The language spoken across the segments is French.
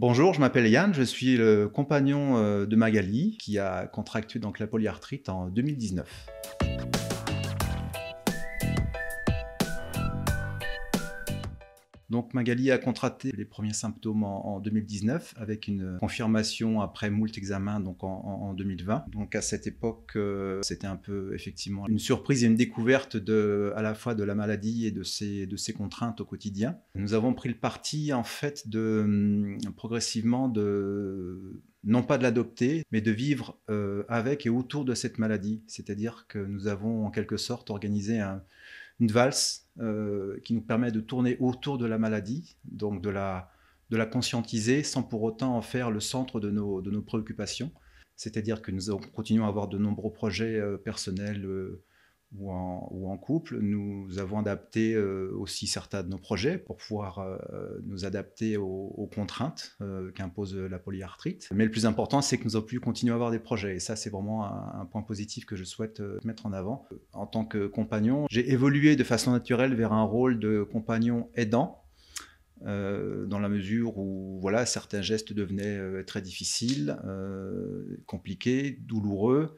Bonjour, je m'appelle Yann, je suis le compagnon de Magali qui a contracté donc la polyarthrite en 2019. Donc Magali a contracté les premiers symptômes en 2019 avec une confirmation après moult examens donc en 2020. Donc à cette époque, c'était un peu effectivement une surprise et une découverte à la fois de la maladie et de ses contraintes au quotidien. Nous avons pris le parti en fait progressivement non pas de l'adopter, mais de vivre avec et autour de cette maladie. C'est-à-dire que nous avons en quelque sorte organisé une valse qui nous permet de tourner autour de la maladie, donc de la conscientiser sans pour autant en faire le centre de nos préoccupations. C'est-à-dire que nous continuons à avoir de nombreux projets personnels ou en couple. Nous avons adapté aussi certains de nos projets pour pouvoir nous adapter aux contraintes qu'impose la polyarthrite. Mais le plus important, c'est que nous avons pu continuer à avoir des projets. Et ça, c'est vraiment un point positif que je souhaite mettre en avant. En tant que compagnon, j'ai évolué de façon naturelle vers un rôle de compagnon aidant. Dans la mesure où voilà, certains gestes devenaient très difficiles, compliqués, douloureux.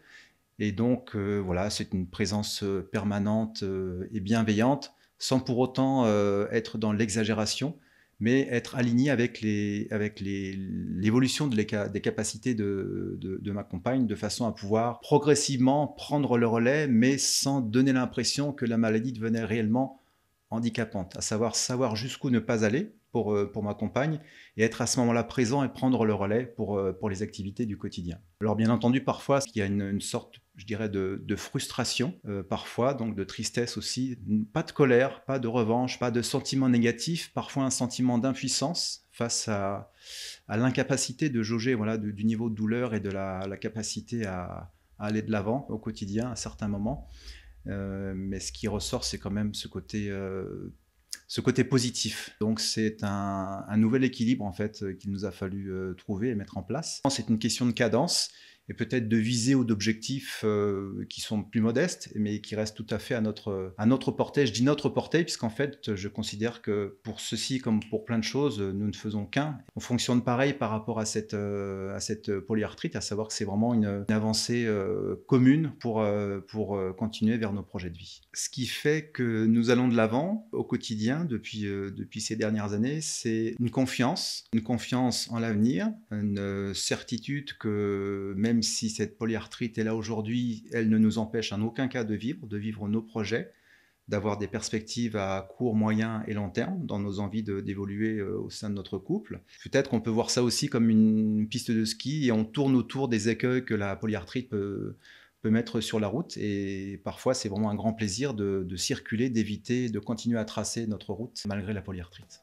Et donc, voilà, c'est une présence permanente et bienveillante, sans pour autant être dans l'exagération, mais être aligné avec l'évolution des capacités de ma compagne, de façon à pouvoir progressivement prendre le relais, mais sans donner l'impression que la maladie devenait réellement handicapante, à savoir jusqu'où ne pas aller pour ma compagne et être à ce moment-là présent et prendre le relais pour les activités du quotidien. Alors bien entendu, parfois, il y a une sorte, je dirais, de frustration, parfois, donc de tristesse aussi, pas de colère, pas de revanche, pas de sentiment négatif, parfois un sentiment d'impuissance face à l'incapacité de jauger voilà, du niveau de douleur et de la capacité à aller de l'avant au quotidien à certains moments. Mais ce qui ressort, c'est quand même ce côté positif. Donc c'est un nouvel équilibre en fait qu'il nous a fallu trouver et mettre en place. C'est une question de cadence et peut-être de viser ou d'objectifs qui sont plus modestes, mais qui restent tout à fait à notre portée. Je dis notre portée, puisqu'en fait, je considère que pour ceci, comme pour plein de choses, nous ne faisons qu'un. On fonctionne pareil par rapport à cette polyarthrite, à savoir que c'est vraiment une avancée commune pour continuer vers nos projets de vie. Ce qui fait que nous allons de l'avant au quotidien depuis ces dernières années, c'est une confiance en l'avenir, une certitude que même si cette polyarthrite est là aujourd'hui, elle ne nous empêche en aucun cas de vivre nos projets, d'avoir des perspectives à court, moyen et long terme dans nos envies d'évoluer au sein de notre couple. Peut-être qu'on peut voir ça aussi comme une piste de ski et on tourne autour des écueils que la polyarthrite peut mettre sur la route, et parfois c'est vraiment un grand plaisir de circuler, d'éviter, de continuer à tracer notre route malgré la polyarthrite.